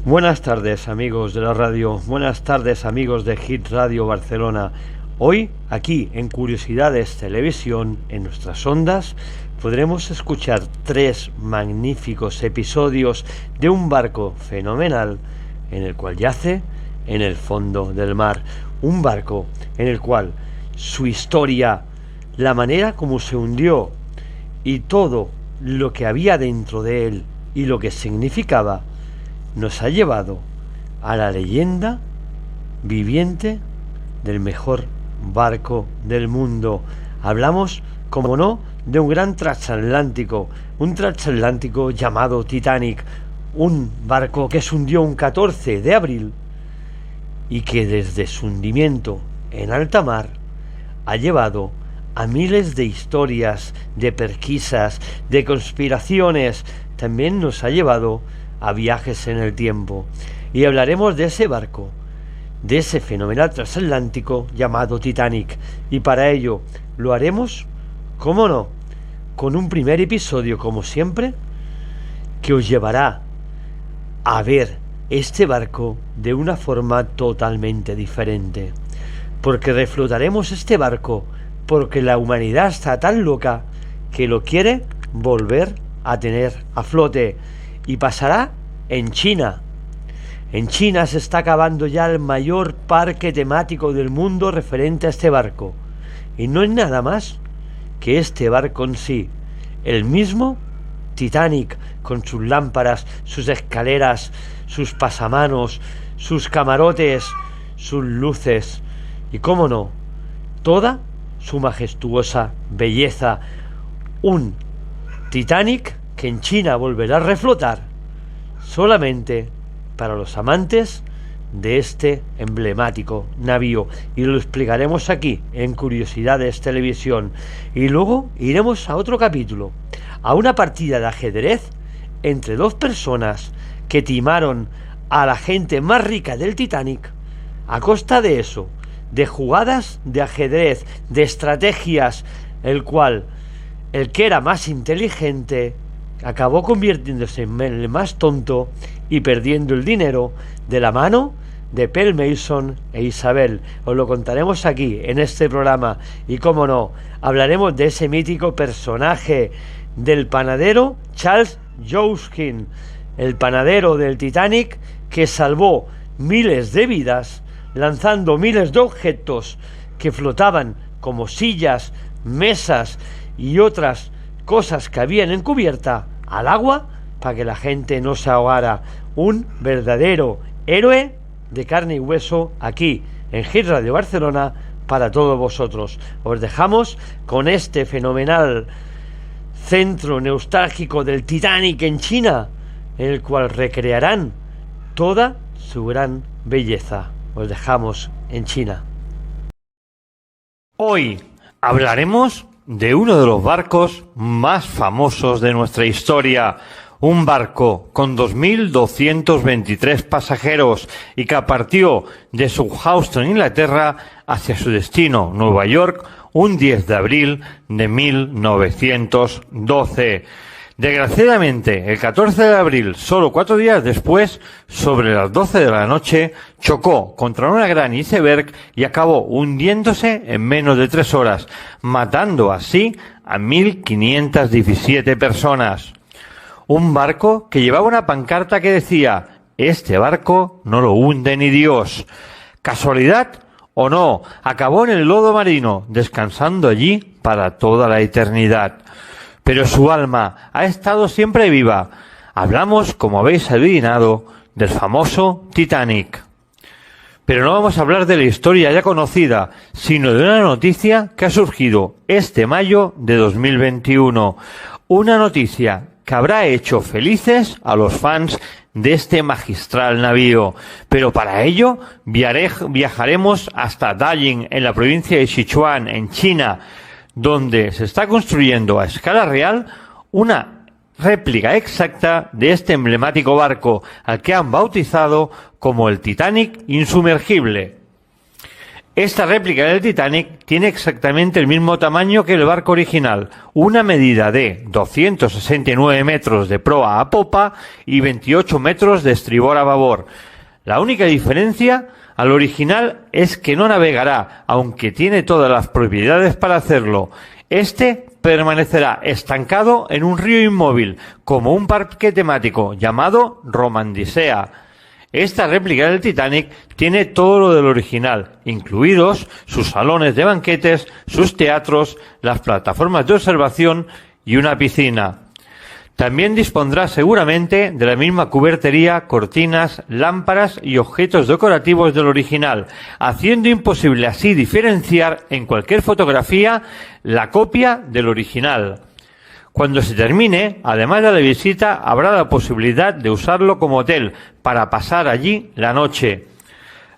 Buenas tardes amigos de la radio, buenas tardes amigos de Hit Radio Barcelona. Hoy, aquí en Curiosidades Televisión, en nuestras ondas, podremos escuchar 3 magníficos episodios de un barco fenomenal en el cual yace en el fondo del mar. Un barco en el cual su historia, la manera como se hundió y todo lo que había dentro de él y lo que significaba, nos ha llevado a la leyenda viviente del mejor barco del mundo. Hablamos, como no, de un gran transatlántico, un transatlántico llamado Titanic, un barco que se hundió un 14 de abril y que desde su hundimiento en alta mar ha llevado a miles de historias, de pesquisas, de conspiraciones. También nos ha llevado a viajes en el tiempo, y hablaremos de ese barco, de ese fenomenal transatlántico llamado Titanic, y para ello lo haremos, cómo no, con un primer episodio, como siempre, que os llevará a ver este barco de una forma totalmente diferente, porque reflotaremos este barco porque la humanidad está tan loca que lo quiere volver a tener a flote. Y pasará en China. En China se está acabando ya el mayor parque temático del mundo referente a este barco. Y no es nada más que este barco en sí, el mismo Titanic, con sus lámparas, sus escaleras, sus pasamanos, sus camarotes, sus luces y, cómo no, toda su majestuosa belleza. Un Titanic que en China volverá a reflotar solamente para los amantes de este emblemático navío, y lo explicaremos aquí en Curiosidades Televisión. Y luego iremos a otro capítulo, a una partida de ajedrez entre 2 personas que timaron a la gente más rica del Titanic a costa de eso, de jugadas de ajedrez, de estrategias, el que era más inteligente acabó convirtiéndose en el más tonto y perdiendo el dinero, de la mano de Pearl Mason e Isabel. Os lo contaremos aquí en este programa, y cómo no, hablaremos de ese mítico personaje del panadero Charles Jouskin, el panadero del Titanic, que salvó miles de vidas lanzando miles de objetos que flotaban como sillas, mesas y otras cosas que habían en cubierta al agua para que la gente no se ahogara. Un verdadero héroe de carne y hueso aquí en Hit Radio Barcelona para todos vosotros. Os dejamos con este fenomenal centro nostálgico del Titanic en China, en el cual recrearán toda su gran belleza. Os dejamos en China. Hoy hablaremos de uno de los barcos más famosos de nuestra historia, un barco con 2.223 pasajeros y que partió de Southampton, Inglaterra, hacia su destino, Nueva York, un 10 de abril de 1912. Desgraciadamente, el 14 de abril, solo 4 días después, sobre las 12 de la noche, chocó contra una gran iceberg y acabó hundiéndose en menos de 3 horas, matando así a 1.517 personas. Un barco que llevaba una pancarta que decía: "Este barco no lo hunde ni Dios". ¿Casualidad o no? Acabó en el lodo marino, descansando allí para toda la eternidad. Pero su alma ha estado siempre viva. Hablamos, como habéis adivinado, del famoso Titanic. Pero no vamos a hablar de la historia ya conocida, sino de una noticia que ha surgido este mayo de 2021. Una noticia que habrá hecho felices a los fans de este magistral navío. Pero para ello viajaremos hasta Dalian, en la provincia de Sichuan, en China, donde se está construyendo a escala real una réplica exacta de este emblemático barco, al que han bautizado como el Titanic insumergible. Esta réplica del Titanic tiene exactamente el mismo tamaño que el barco original, una medida de 269 metros de proa a popa y 28 metros de estribor a babor. La única diferencia al original es que no navegará, aunque tiene todas las propiedades para hacerlo. Este permanecerá estancado en un río inmóvil, como un parque temático llamado Romandisea. Esta réplica del Titanic tiene todo lo del original, incluidos sus salones de banquetes, sus teatros, las plataformas de observación y una piscina. También dispondrá seguramente de la misma cubertería, cortinas, lámparas y objetos decorativos del original, haciendo imposible así diferenciar en cualquier fotografía la copia del original. Cuando se termine, además de la visita, habrá la posibilidad de usarlo como hotel para pasar allí la noche.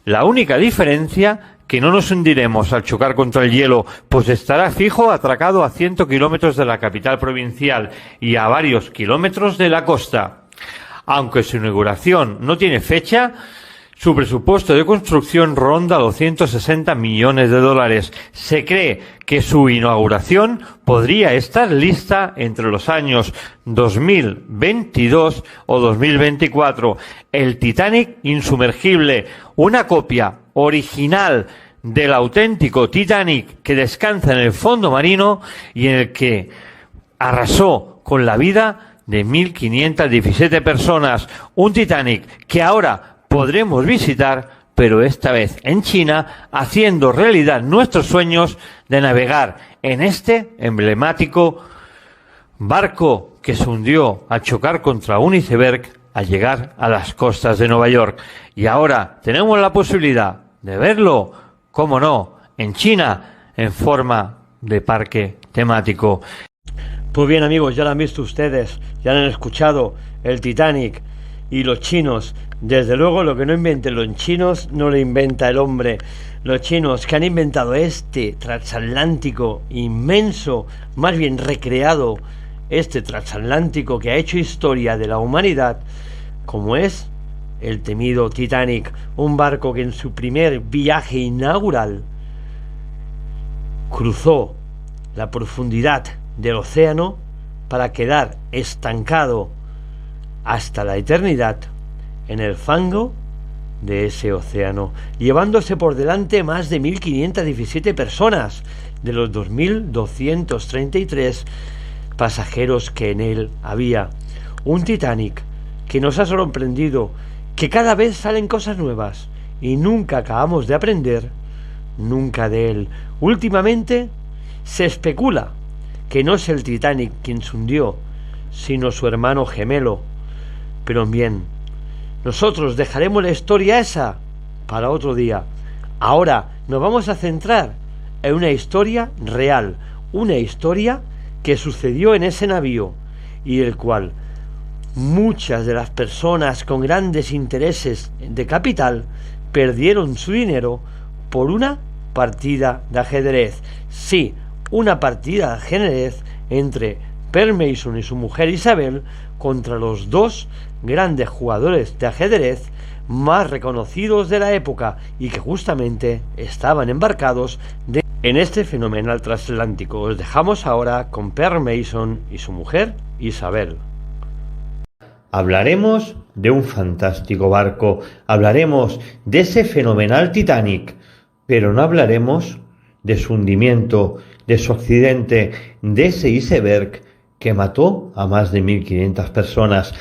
La única diferencia, que no nos hundiremos al chocar contra el hielo, pues estará fijo atracado a 100 kilómetros de la capital provincial y a varios kilómetros de la costa. Aunque su inauguración no tiene fecha, su presupuesto de construcción ronda los 160 millones de dólares. Se cree que su inauguración podría estar lista entre los años 2022 o 2024. El Titanic insumergible, una copia original del auténtico Titanic que descansa en el fondo marino y en el que arrasó con la vida de 1.517 personas. Un Titanic que ahora podremos visitar, pero esta vez en China, haciendo realidad nuestros sueños de navegar en este emblemático barco que se hundió al chocar contra un iceberg al llegar a las costas de Nueva York. Y ahora tenemos la posibilidad de verlo, cómo no, en China, en forma de parque temático. Pues bien, amigos, ya lo han visto ustedes, ya lo han escuchado, el Titanic y los chinos. Desde luego, lo que no inventen los chinos no lo inventa el hombre. Los chinos que han inventado este transatlántico inmenso, más bien recreado, este transatlántico que ha hecho historia de la humanidad, como es el temido Titanic, un barco que en su primer viaje inaugural cruzó la profundidad del océano para quedar estancado hasta la eternidad en el fango de ese océano, llevándose por delante más de 1.517 personas de los 2.233 pasajeros que en él había. Un Titanic que nos ha sorprendido, que cada vez salen cosas nuevas y nunca acabamos de aprender nunca de él. Últimamente se especula que no es el Titanic quien se hundió, sino su hermano gemelo. Pero bien, nosotros dejaremos la historia esa para otro día. Ahora nos vamos a centrar en una historia real, una historia que sucedió en ese navío y del cual muchas de las personas con grandes intereses de capital perdieron su dinero por una partida de ajedrez. Sí, una partida de ajedrez entre Per Mason y su mujer Isabel contra los dos grandes jugadores de ajedrez más reconocidos de la época y que justamente estaban embarcados en este fenomenal transatlántico. Os dejamos ahora con Per Mason y su mujer Isabel. Hablaremos de un fantástico barco, hablaremos de ese fenomenal Titanic, pero no hablaremos de su hundimiento, de su accidente, de ese iceberg que mató a más de 1.500 personas.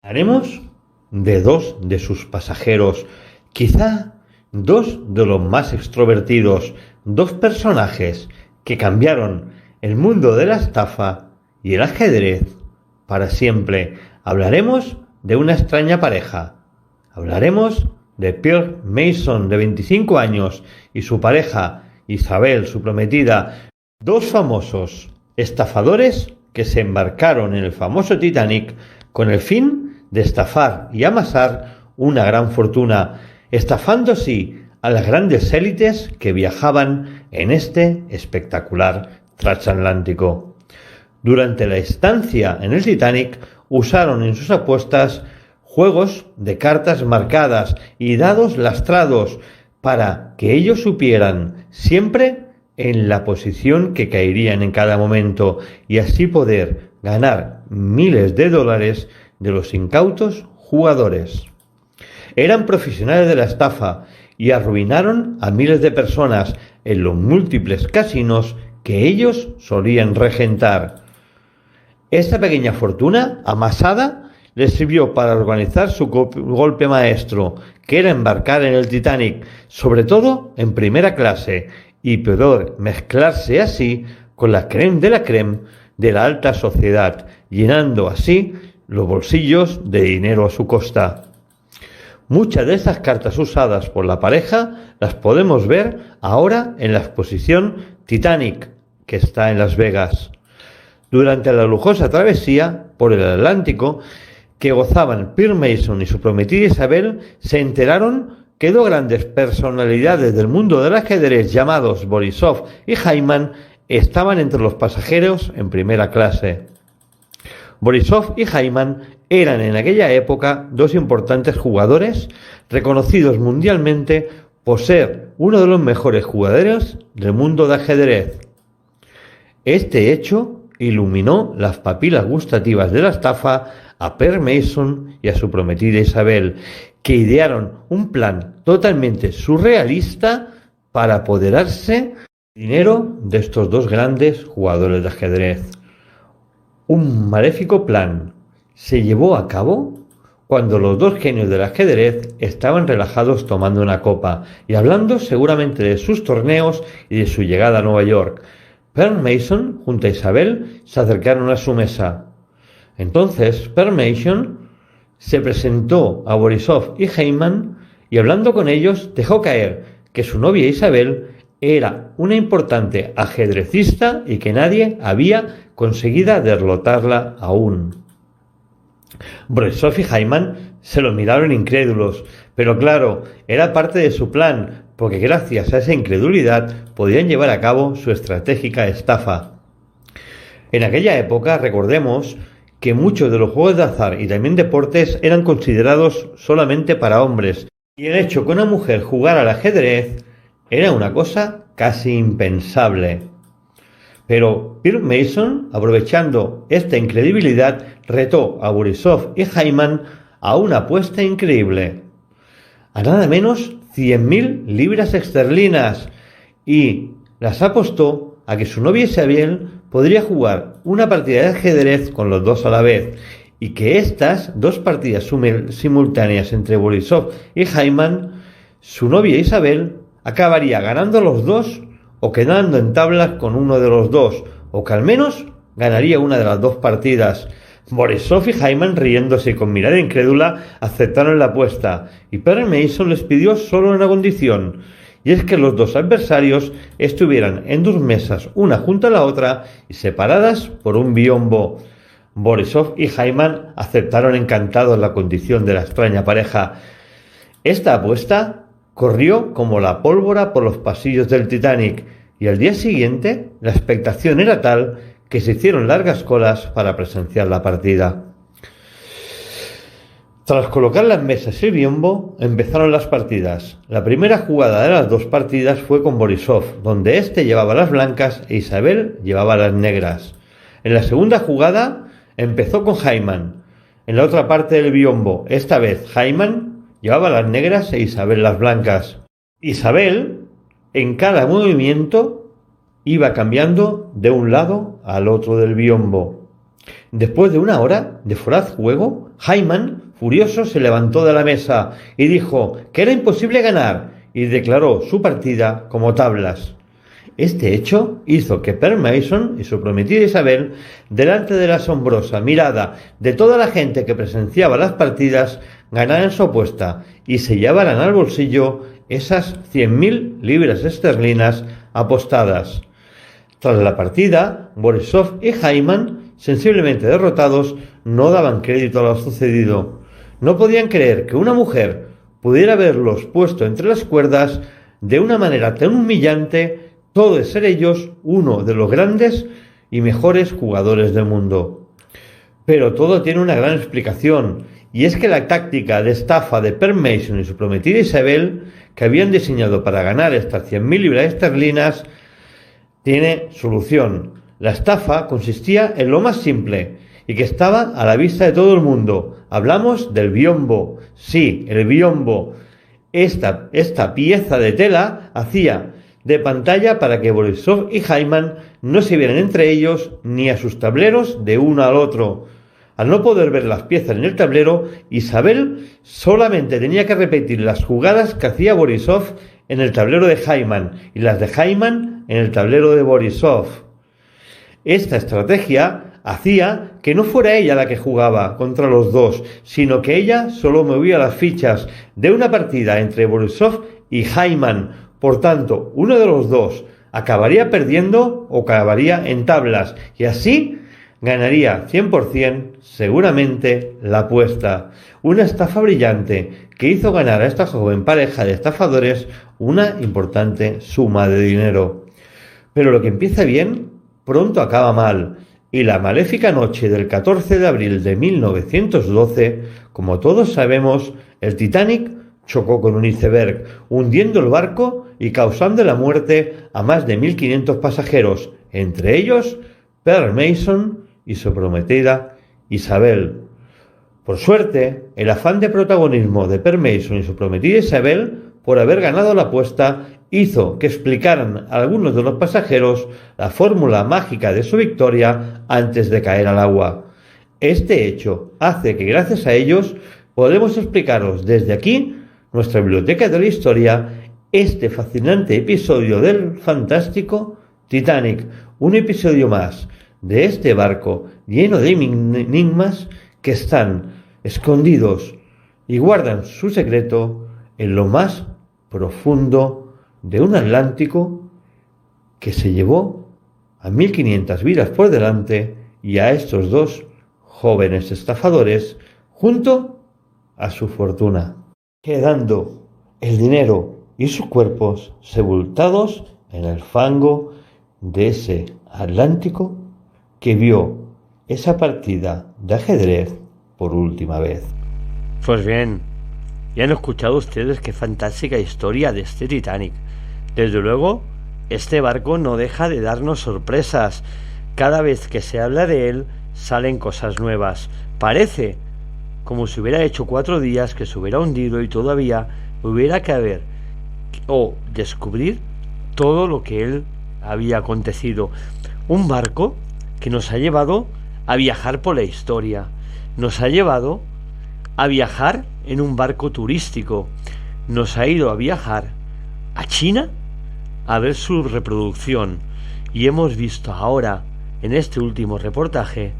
Hablaremos de dos de sus pasajeros, quizá dos de los más extrovertidos, dos personajes que cambiaron el mundo de la estafa y el ajedrez para siempre. Hablaremos de una extraña pareja. Hablaremos de Per Mason, de 25 años, y su pareja, Isabel, su prometida, dos famosos estafadores que se embarcaron en el famoso Titanic con el fin de estafar y amasar una gran fortuna, estafando así a las grandes élites que viajaban en este espectacular transatlántico. Durante la estancia en el Titanic usaron en sus apuestas juegos de cartas marcadas y dados lastrados para que ellos supieran siempre en la posición que caerían en cada momento y así poder ganar miles de dólares de los incautos jugadores. Eran profesionales de la estafa y arruinaron a miles de personas en los múltiples casinos que ellos solían regentar. Esta pequeña fortuna amasada les sirvió para organizar su golpe maestro, que era embarcar en el Titanic, sobre todo en primera clase, y poder mezclarse así con la crème de la crème de la alta sociedad, llenando así los bolsillos de dinero a su costa. Muchas de estas cartas usadas por la pareja las podemos ver ahora en la exposición Titanic, que está en Las Vegas. Durante la lujosa travesía por el Atlántico que gozaban Pearl Mason y su prometida Isabel, se enteraron que dos grandes personalidades del mundo del ajedrez llamados Borisov y Hyman estaban entre los pasajeros en primera clase. Borisov y Hyman eran en aquella época dos importantes jugadores reconocidos mundialmente por ser uno de los mejores jugadores del mundo de ajedrez. Este hecho iluminó las papilas gustativas de la estafa a Pearl Mason y a su prometida Isabel, que idearon un plan totalmente surrealista para apoderarse del dinero de estos dos grandes jugadores de ajedrez. Un maléfico plan se llevó a cabo cuando los dos genios del ajedrez estaban relajados tomando una copa y hablando seguramente de sus torneos y de su llegada a Nueva York. Pearl Mason junto a Isabel se acercaron a su mesa. Entonces Pearl Mason se presentó a Borisov y Hyman y hablando con ellos dejó caer que su novia Isabel era una importante ajedrecista y que nadie había conseguido derrotarla aún. Borisov y Hyman se lo miraron incrédulos, pero claro, era parte de su plan, porque gracias a esa incredulidad podían llevar a cabo su estratégica estafa. En aquella época, recordemos que muchos de los juegos de azar y también deportes eran considerados solamente para hombres, y el hecho que una mujer jugara al ajedrez era una cosa casi impensable. Pero Pearl Mason, aprovechando esta incredibilidad, retó a Borisov y Hyman a una apuesta increíble, a nada menos 100.000 libras esterlinas, y las apostó a que su novia Isabel podría jugar una partida de ajedrez con los dos a la vez, y que estas dos partidas simultáneas entre Borisov y Hyman, su novia Isabel acabaría ganando los dos o quedando en tablas con uno de los dos, o que al menos ganaría una de las dos partidas. Borisov y Hyman, riéndose y con mirada incrédula, aceptaron la apuesta, y Pearl Mason les pidió solo una condición, y es que los dos adversarios estuvieran en dos mesas, una junto a la otra y separadas por un biombo. Borisov y Hyman aceptaron encantados la condición de la extraña pareja. Esta apuesta corrió como la pólvora por los pasillos del Titanic, y al día siguiente la expectación era tal que se hicieron largas colas para presenciar la partida. Tras colocar las mesas y el biombo, empezaron las partidas. La primera jugada de las dos partidas fue con Borisov, donde éste llevaba las blancas e Isabel llevaba las negras. En la segunda jugada empezó con Hyman. En la otra parte del biombo, esta vez Hyman llevaba las negras e Isabel las blancas. Isabel, en cada movimiento, iba cambiando de un lado al otro del biombo. Después de una hora de voraz juego, Hyman, furioso, se levantó de la mesa y dijo que era imposible ganar y declaró su partida como tablas. Este hecho hizo que Pearl Mason y su prometida Isabel, delante de la asombrosa mirada de toda la gente que presenciaba las partidas, ganaran su apuesta y se llevaran al bolsillo esas 100.000 libras esterlinas apostadas. Tras la partida, Borisov y Hyman, sensiblemente derrotados, no daban crédito a lo sucedido. No podían creer que una mujer pudiera haberlos puesto entre las cuerdas de una manera tan humillante, todo de ser ellos uno de los grandes y mejores jugadores del mundo. Pero todo tiene una gran explicación, Y es que la táctica de estafa de Per Mason y su prometida Isabel, que habían diseñado para ganar estas 100.000 libras esterlinas, tiene solución. La estafa consistía en lo más simple y que estaba a la vista de todo el mundo. Hablamos del biombo. Sí, el biombo. Esta pieza de tela hacía de pantalla para que Borisov y Hyman no se vieran entre ellos ni a sus tableros de uno al otro. Al no poder ver las piezas en el tablero, Isabel solamente tenía que repetir las jugadas que hacía Borisov en el tablero de Hyman y las de Hyman en el tablero de Borisov. Esta estrategia hacía que no fuera ella la que jugaba contra los dos, sino que ella solo movía las fichas de una partida entre Borisov y Hyman. Por tanto, uno de los dos acabaría perdiendo o acabaría en tablas y así ganaría 100% seguramente la apuesta. Una estafa brillante que hizo ganar a esta joven pareja de estafadores una importante suma de dinero. Pero lo que empieza bien, pronto acaba mal, y la maléfica noche del 14 de abril de 1912, como todos sabemos, el Titanic chocó con un iceberg, hundiendo el barco y causando la muerte a más de 1.500 pasajeros, entre ellos Per Mason y su prometida Isabel. Por suerte, el afán de protagonismo de Per Mason y su prometida Isabel por haber ganado la apuesta hizo que explicaran a algunos de los pasajeros la fórmula mágica de su victoria antes de caer al agua. Este hecho hace que gracias a ellos podemos explicaros desde aquí, nuestra biblioteca de la historia, este fascinante episodio del fantástico Titanic, un episodio más de este barco lleno de enigmas que están escondidos y guardan su secreto en lo más profundo de un Atlántico que se llevó a 1.500 vidas por delante y a estos dos jóvenes estafadores junto a su fortuna, quedando el dinero y sus cuerpos sepultados en el fango de ese Atlántico que vio esa partida de ajedrez por última vez. Pues bien, ya han escuchado ustedes qué fantástica historia de este Titanic. Desde luego, este barco no deja de darnos sorpresas. Cada vez que se habla de él, salen cosas nuevas. Parece como si hubiera hecho 4 días que se hubiera hundido y todavía hubiera que ver o descubrir todo lo que él había acontecido. Un barco que nos ha llevado a viajar por la historia, nos ha llevado a viajar en un barco turístico, nos ha ido a viajar a China a ver su reproducción y hemos visto ahora en este último reportaje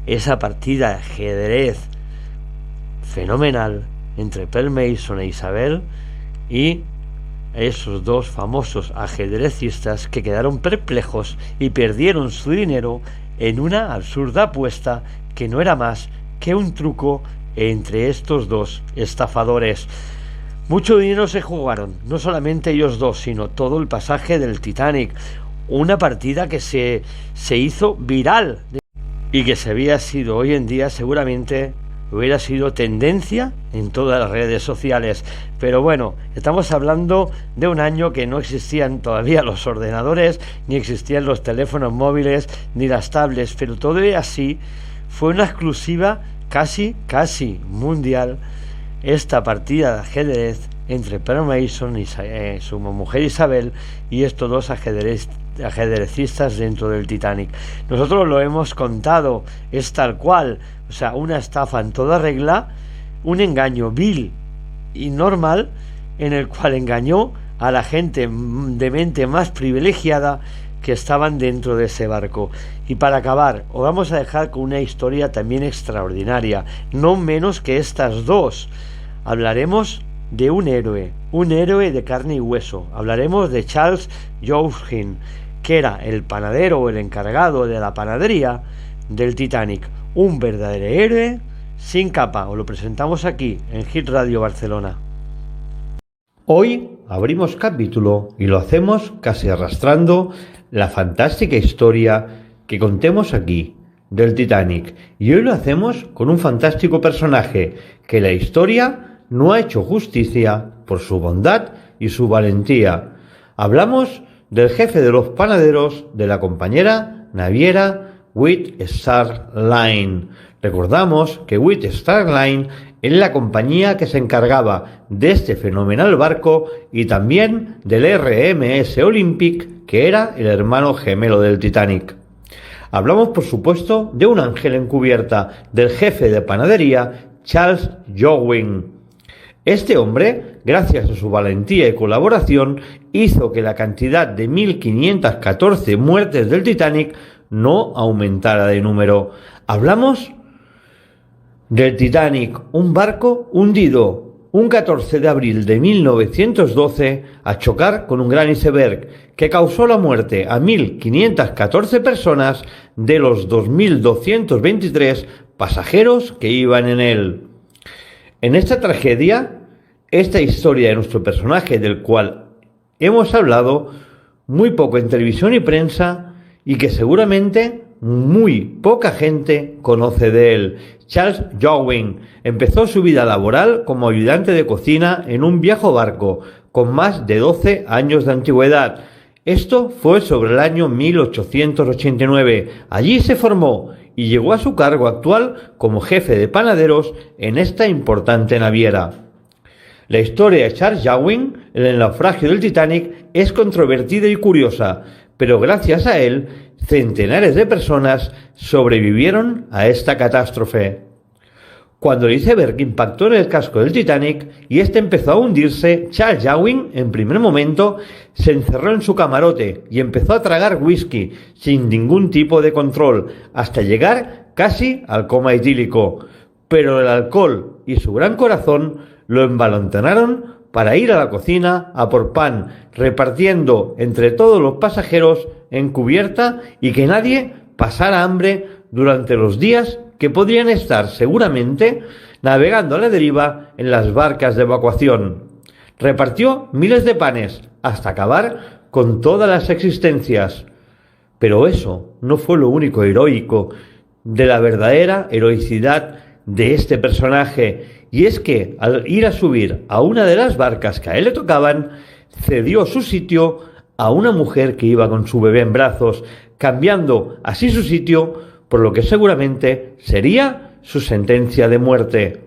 esa partida de ajedrez fenomenal entre Per Mason e Isabel y esos dos famosos ajedrecistas que quedaron perplejos y perdieron su dinero en una absurda apuesta que no era más que un truco entre estos dos estafadores. Mucho dinero se jugaron, no solamente ellos dos, sino todo el pasaje del Titanic. Una partida que se hizo viral y que si había sido hoy en día seguramente hubiera sido tendencia en todas las redes sociales. Pero bueno, estamos hablando de un año que no existían todavía los ordenadores, ni existían los teléfonos móviles, ni las tablets, pero todavía así fue una exclusiva casi mundial esta partida de ajedrez entre Per Mason y su mujer Isabel y estos dos ajedrecistas dentro del Titanic. Nosotros lo hemos contado, es tal cual, o sea, una estafa en toda regla, un engaño vil y normal en el cual engañó a la gente de mente más privilegiada que estaban dentro de ese barco. Y para acabar, os vamos a dejar con una historia también extraordinaria, no menos que estas dos. Hablaremos de un héroe de carne y hueso. Hablaremos de Charles Joughin, que era el panadero o el encargado de la panadería del Titanic. Un verdadero héroe sin capa. Os lo presentamos aquí en Hit Radio Barcelona. Hoy abrimos capítulo y lo hacemos casi arrastrando la fantástica historia que contemos aquí del Titanic. Y hoy lo hacemos con un fantástico personaje que la historia no ha hecho justicia por su bondad y su valentía. Hablamos del jefe de los panaderos de la compañera naviera White Star Line. Recordamos que White Star Line es la compañía que se encargaba de este fenomenal barco y también del RMS Olympic, que era el hermano gemelo del Titanic. Hablamos, por supuesto, de un ángel encubierta, del jefe de panadería, Charles Jowin. Este hombre, gracias a su valentía y colaboración, hizo que la cantidad de 1514 muertes del Titanic no aumentara de número. Hablamos del Titanic, un barco hundido un 14 de abril de 1912 a chocar con un gran iceberg que causó la muerte a 1514 personas de los 2223 pasajeros que iban en él. En esta tragedia, esta historia de nuestro personaje del cual hemos hablado muy poco en televisión y prensa y que seguramente muy poca gente conoce de él. Charles Jowin empezó su vida laboral como ayudante de cocina en un viejo barco con más de 12 años de antigüedad. Esto fue sobre el año 1889. Allí se formó y llegó a su cargo actual como jefe de panaderos en esta importante naviera. La historia de Charles Jowin en el naufragio del Titanic es controvertida y curiosa, pero gracias a él, centenares de personas sobrevivieron a esta catástrofe. Cuando el iceberg impactó en el casco del Titanic y este empezó a hundirse, Charles Jowin, en primer momento, se encerró en su camarote y empezó a tragar whisky sin ningún tipo de control, hasta llegar casi al coma etílico. Pero el alcohol y su gran corazón lo envalentonaron para ir a la cocina a por pan, repartiendo entre todos los pasajeros en cubierta y que nadie pasara hambre durante los días que podrían estar seguramente navegando a la deriva en las barcas de evacuación. Repartió miles de panes hasta acabar con todas las existencias. Pero eso no fue lo único heroico de la verdadera heroicidad de este personaje, y es que al ir a subir a una de las barcas que a él le tocaban, cedió su sitio a una mujer que iba con su bebé en brazos, cambiando así su sitio por lo que seguramente sería su sentencia de muerte.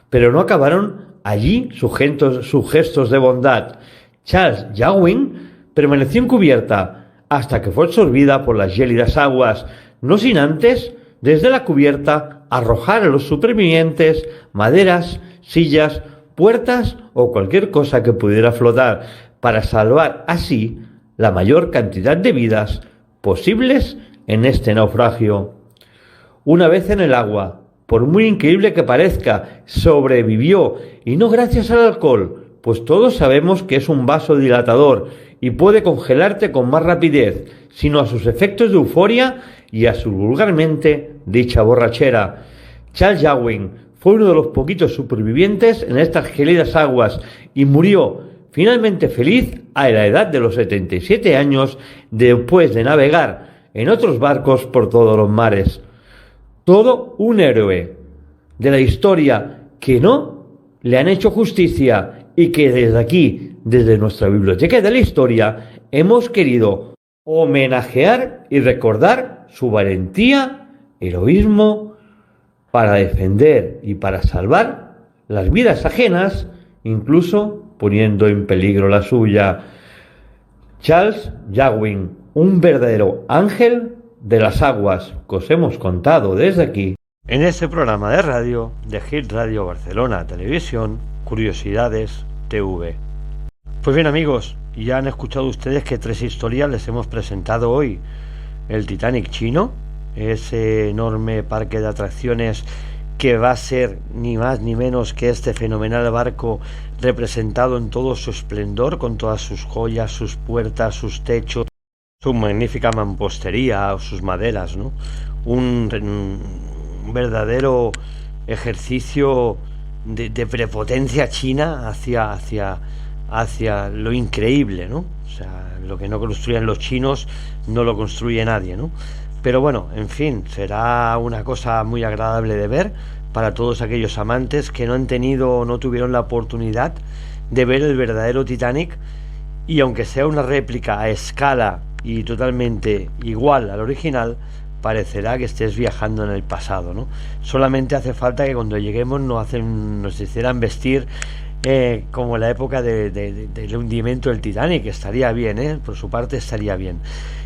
Pero no acabaron allí sus gestos de bondad. Charles Jowin permaneció encubierta hasta que fue absorbida por las gélidas aguas, no sin antes, desde la cubierta, arrojar a los supervivientes maderas, sillas, puertas o cualquier cosa que pudiera flotar, para salvar así la mayor cantidad de vidas posibles en este naufragio. Una vez en el agua, por muy increíble que parezca, sobrevivió, y no gracias al alcohol, pues todos sabemos que es un vasodilatador y puede congelarte con más rapidez, sino a sus efectos de euforia y a su vulgarmente dicha borrachera. Charles Jowin fue uno de los poquitos supervivientes en estas gélidas aguas y murió finalmente feliz a la edad de los 77 años después de navegar en otros barcos por todos los mares. Todo un héroe de la historia que no le han hecho justicia y que desde aquí, desde nuestra biblioteca de la historia, hemos querido homenajear y recordar su valentía, heroísmo para defender y para salvar las vidas ajenas, incluso poniendo en peligro la suya. Charles Jowin, un verdadero ángel de las aguas que os hemos contado desde aquí en este programa de radio de Hit Radio Barcelona Televisión, Curiosidades TV. Pues bien, amigos, ya han escuchado ustedes que 3 historias les hemos presentado hoy. El Titanic chino, ese enorme parque de atracciones que va a ser ni más ni menos que este fenomenal barco representado en todo su esplendor, con todas sus joyas, sus puertas, sus techos, su magnífica mampostería, sus maderas, ¿no? Un verdadero ejercicio de prepotencia china hacia lo increíble, ¿no? O sea, lo que no construyen los chinos no lo construye nadie, ¿no? Pero bueno, en fin, será una cosa muy agradable de ver para todos aquellos amantes que no han tenido o no tuvieron la oportunidad de ver el verdadero Titanic, y aunque sea una réplica a escala y totalmente igual al original, parecerá que estés viajando en el pasado, ¿no? Solamente hace falta que cuando lleguemos nos hicieran vestir como la época del hundimiento del Titanic. Estaría bien, por su parte estaría bien.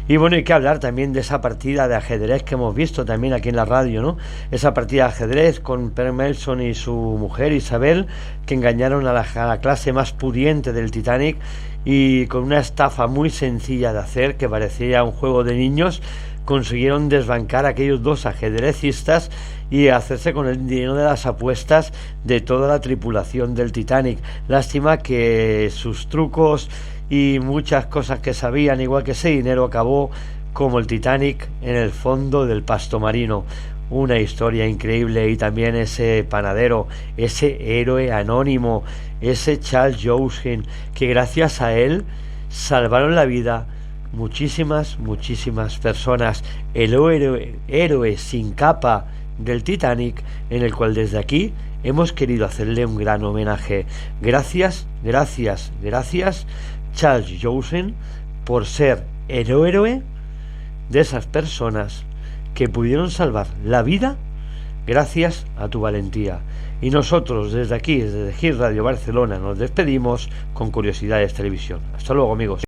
Y bueno, hay que hablar también de esa partida de ajedrez que hemos visto también aquí en la radio, ¿no? Esa partida de ajedrez con Per Melson y su mujer Isabel, que engañaron a la clase más pudiente del Titanic, y con una estafa muy sencilla de hacer, que parecía un juego de niños, consiguieron desbancar a aquellos dos ajedrecistas y hacerse con el dinero de las apuestas de toda la tripulación del Titanic. Lástima que sus trucos y muchas cosas que sabían, igual que ese dinero, acabó como el Titanic en el fondo del pasto marino. Una historia increíble. Y también ese panadero, ese héroe anónimo, ese Charles Joussin, que gracias a él salvaron la vida muchísimas personas. El héroe sin capa del Titanic, en el cual desde aquí hemos querido hacerle un gran homenaje. Gracias Charles Joussin, por ser el héroe de esas personas que pudieron salvar la vida gracias a tu valentía. Y nosotros desde aquí, desde Hit Radio Barcelona, nos despedimos con Curiosidades Televisión. Hasta luego, amigos.